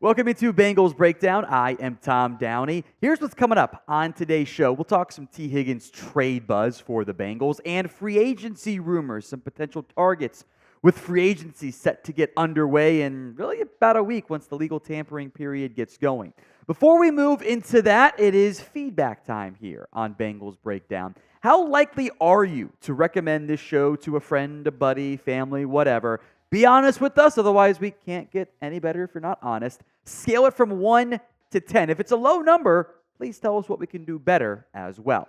Welcome into Bengals Breakdown. I am Tom Downey. Here's what's coming up on today's show. We'll talk some Tee Higgins trade buzz for the Bengals and free agency rumors, some potential targets with free agency set to get underway in really about a week once the legal tampering period gets going. Before we move into that, it is feedback time here on Bengals Breakdown. How likely are you to recommend this show to a friend, a buddy, family, whatever? Be honest with us, otherwise we can't get any better if you're not honest. Scale it from 1 to 10. If it's a low number, please tell us what we can do better as well.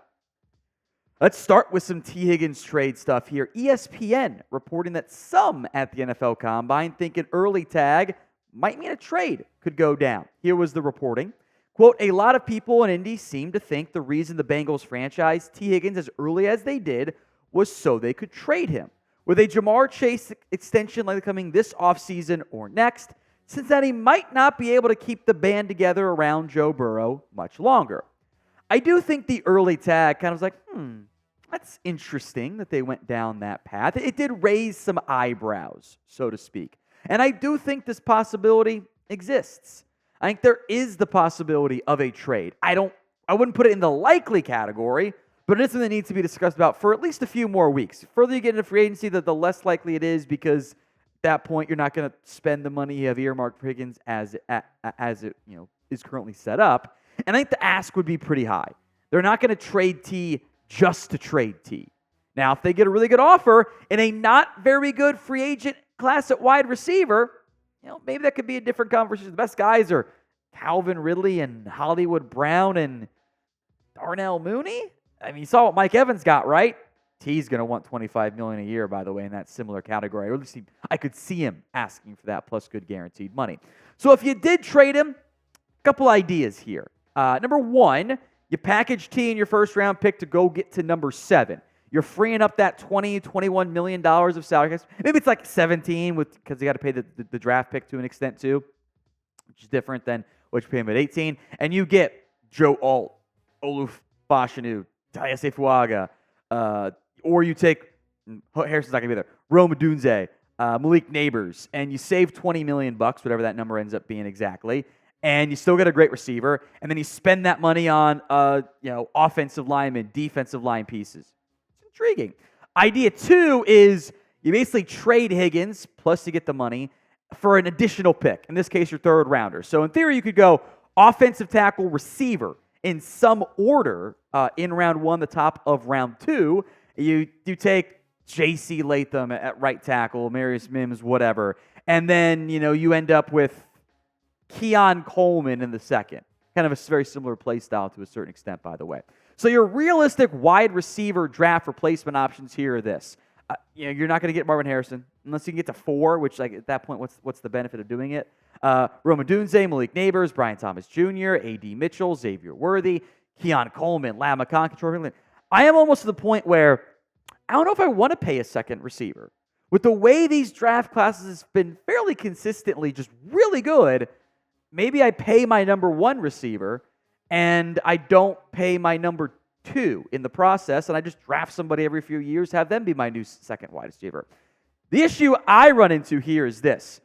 Let's start with some Tee Higgins trade stuff here. ESPN reporting that some at the NFL Combine think an early tag might mean a trade could go down. Here was the reporting. Quote, a lot of people in Indy seem to think the reason the Bengals franchised Tee Higgins as early as they did was so they could trade him. With a Jamar Chase extension likely coming this offseason or next, Cincinnati might not be able to keep the band together around Joe Burrow much longer. I do think the early tag kind of was like, that's interesting that they went down that path. It did raise some eyebrows, so to speak. And I do think this possibility exists. I think there is the possibility of a trade. I wouldn't put it in the likely category, but it is something that needs to be discussed about for at least a few more weeks. The further you get into free agency, the less likely it is, because at that point you're not going to spend the money you have earmarked for Higgins as it is currently set up. And I think the ask would be pretty high. They're not going to trade T just to trade T. Now, if they get a really good offer in a not very good free agent class at wide receiver, maybe that could be a different conversation. The best guys are Calvin Ridley and Hollywood Brown and Darnell Mooney. I mean, you saw what Mike Evans got, right? T's going to want $25 million a year, by the way, in that similar category. Or at least I could see him asking for that plus good guaranteed money. So if you did trade him, a couple ideas here. Number one, you package T in your first-round pick to go get to number 7. You're freeing up that $21 million of salary. Maybe it's like 17 because you got to pay the draft pick to an extent too, which is different than what you pay him at 18. And you get Joe Alt, Oluf Fashanu, Tyus Fuaga, or you take, Harrison's not going to be there, Rome Odunze, Malik Nabers, and you save $20 million, whatever that number ends up being exactly, and you still get a great receiver, and then you spend that money on offensive linemen, defensive line pieces. It's intriguing. Idea 2 is you basically trade Higgins, plus you get the money, for an additional pick, in this case your third rounder. So in theory you could go offensive tackle, receiver, in some order in round 1, the top of round 2. You take J.C. Latham at right tackle, Marius Mims, whatever, and then you end up with Keon Coleman in the second. Kind of a very similar play style to a certain extent, by the way. So your realistic wide receiver draft replacement options here are this. You're not going to get Marvin Harrison unless you can get to 4, which at that point, what's the benefit of doing it? Rome Odunze, Malik Nabers, Brian Thomas Jr., A.D. Mitchell, Xavier Worthy, Keon Coleman, Lam McConkey. I am almost to the point where I don't know if I want to pay a second receiver. With the way these draft classes have been fairly consistently just really good, maybe I pay my number 1 receiver and I don't pay my number 2 in the process, and I just draft somebody every few years, have them be my new second wide receiver. The issue I run into here is this.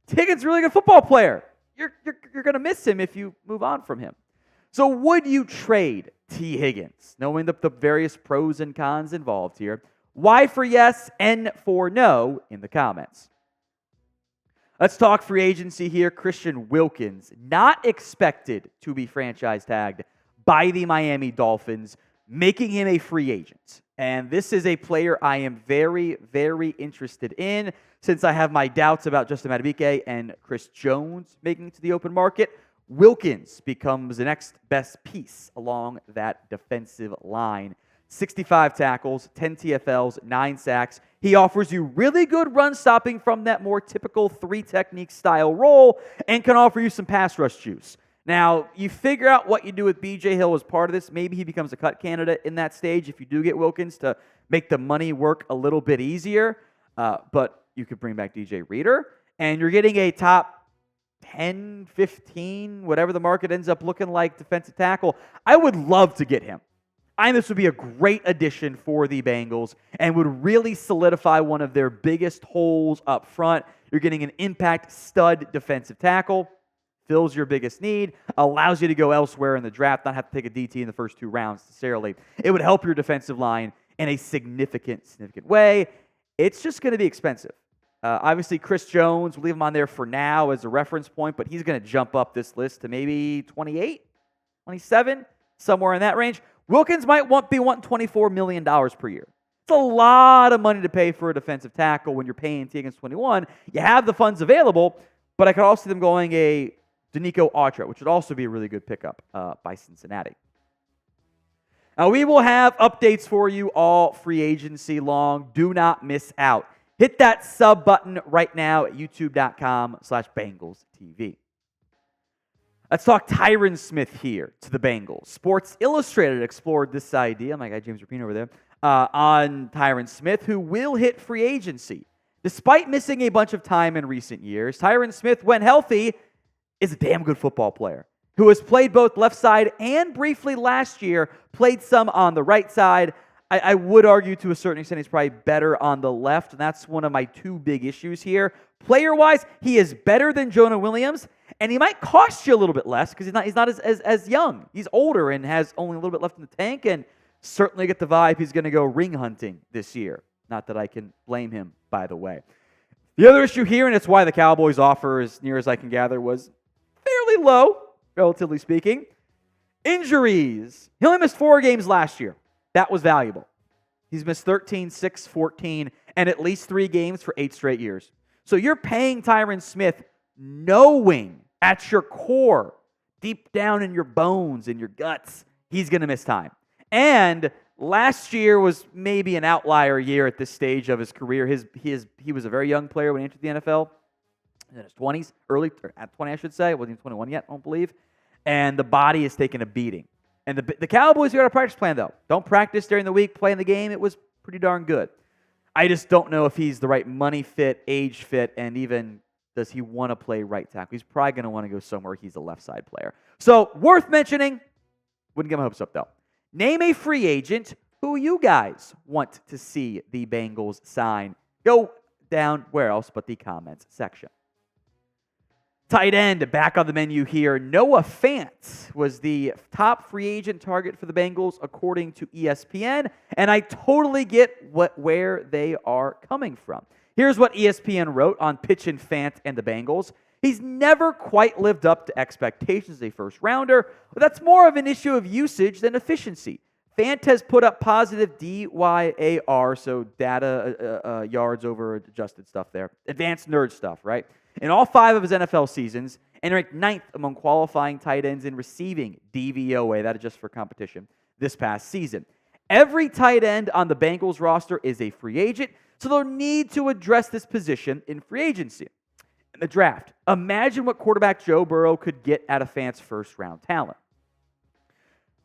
Higgins is a really good football player. You're going to miss him if you move on from him. So would you trade Tee Higgins, knowing the various pros and cons involved here? Y for yes, N for no in the comments. Let's talk free agency here. Christian Wilkins, not expected to be franchise tagged by the Miami Dolphins, making him a free agent. And this is a player I am very, very interested in, since I have my doubts about Justin Madubuike and Chris Jones making it to the open market. Wilkins becomes the next best piece along that defensive line. 65 tackles, 10 TFLs, 9 sacks. He offers you really good run stopping from that more typical 3-technique style role and can offer you some pass rush juice. Now, you figure out what you do with B.J. Hill as part of this. Maybe he becomes a cut candidate in that stage if you do get Wilkins to make the money work a little bit easier. But you could bring back DJ Reader, and you're getting a top 10, 15, whatever the market ends up looking like, defensive tackle. I would love to get him. I think this would be a great addition for the Bengals and would really solidify one of their biggest holes up front. You're getting an impact stud defensive tackle. fills your biggest need, allows you to go elsewhere in the draft, not have to take a DT in the first 2 rounds necessarily. It would help your defensive line in a significant way. It's just going to be expensive. Obviously, Chris Jones, we'll leave him on there for now as a reference point, but he's going to jump up this list to maybe 28, 27, somewhere in that range. Wilkins might be wanting $24 million per year. It's a lot of money to pay for a defensive tackle when you're paying Tee Higgins 21. You have the funds available, but I could also see them going a Danico Autry, which would also be a really good pickup by Cincinnati. Now, we will have updates for you all free agency long. Do not miss out. Hit that sub button right now at youtube.com/BengalsTV. Let's talk Tyron Smith here to the Bengals. Sports Illustrated explored this idea. My guy James Rapino over there. On Tyron Smith, who will hit free agency. Despite missing a bunch of time in recent years, Tyron Smith, when healthy, is a damn good football player who has played both left side and briefly last year, played some on the right side. I would argue to a certain extent he's probably better on the left, and that's one of my 2 big issues here. Player-wise, he is better than Jonah Williams, and he might cost you a little bit less because he's not as young. He's older and has only a little bit left in the tank, and certainly get the vibe he's going to go ring hunting this year. Not that I can blame him, by the way. The other issue here, and it's why the Cowboys' offer, as near as I can gather, was fairly low, relatively speaking. Injuries. He only missed 4 games last year. That was valuable. He's missed 13, 6, 14, and at least 3 games for 8 straight years. So you're paying Tyron Smith knowing at your core, deep down in your bones, in your guts, he's going to miss time. And last year was maybe an outlier year at this stage of his career. He was a very young player when he entered the NFL, in his 20s, at 20, I should say. Wasn't even 21 yet, I don't believe. And the body has taken a beating. And the Cowboys got a practice plan, though. Don't practice during the week, play in the game. It was pretty darn good. I just don't know if he's the right money fit, age fit, and even does he want to play right tackle. He's probably going to want to go somewhere he's a left side player. So, worth mentioning. Wouldn't get my hopes up, though. Name a free agent who you guys want to see the Bengals sign. Go down where else but the comments section. Tight end, back on the menu here. Noah Fant was the top free agent target for the Bengals, according to ESPN, and I totally get where they are coming from. Here's what ESPN wrote on pitching Fant and the Bengals. He's never quite lived up to expectations as a first-rounder, but that's more of an issue of usage than efficiency. Fant has put up positive DYAR, so data yards over adjusted stuff there. Advanced nerd stuff, right? In all 5 of his NFL seasons, and ranked 9th among qualifying tight ends in receiving DVOA, that is just for competition, this past season. Every tight end on the Bengals roster is a free agent, so they'll need to address this position in free agency. In the draft, imagine what quarterback Joe Burrow could get out of Fant's first-round talent.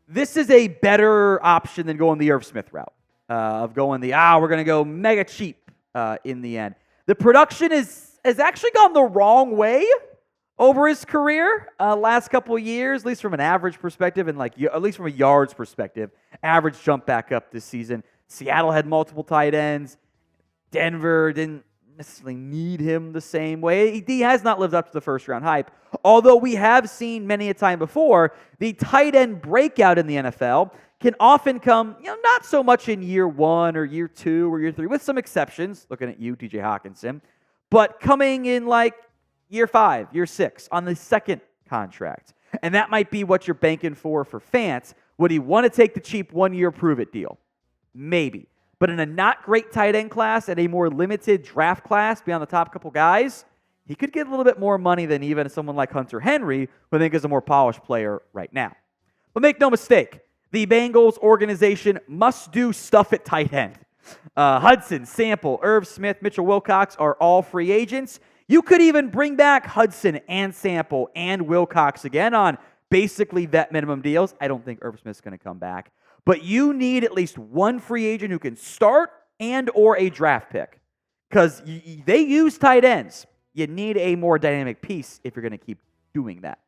This is a better option than going the Irv Smith route, of going we're going to go mega cheap in the end. The production has actually gone the wrong way over his career last couple of years, at least from an average perspective and at least from a yards perspective. Average jumped back up this season. Seattle had multiple tight ends. Denver didn't necessarily need him the same way. He has not lived up to the first-round hype, although we have seen many a time before the tight end breakout in the NFL can often come, not so much in year 1 or year 2 or year 3, with some exceptions, looking at you, TJ Hawkinson, but coming in year 5, year 6, on the second contract. And that might be what you're banking for Fant. Would he want to take the cheap 1-year prove-it deal? Maybe. But in a not great tight end class and a more limited draft class beyond the top couple guys, he could get a little bit more money than even someone like Hunter Henry, who I think is a more polished player right now. But make no mistake, the Bengals organization must do stuff at tight end. Hudson, Sample, Irv Smith, Mitchell Wilcox are all free agents. You could even bring back Hudson and Sample and Wilcox again on basically vet minimum deals. I don't think Irv Smith's going to come back. But you need at least one free agent who can start and or a draft pick. Because they use tight ends. You need a more dynamic piece if you're going to keep doing that.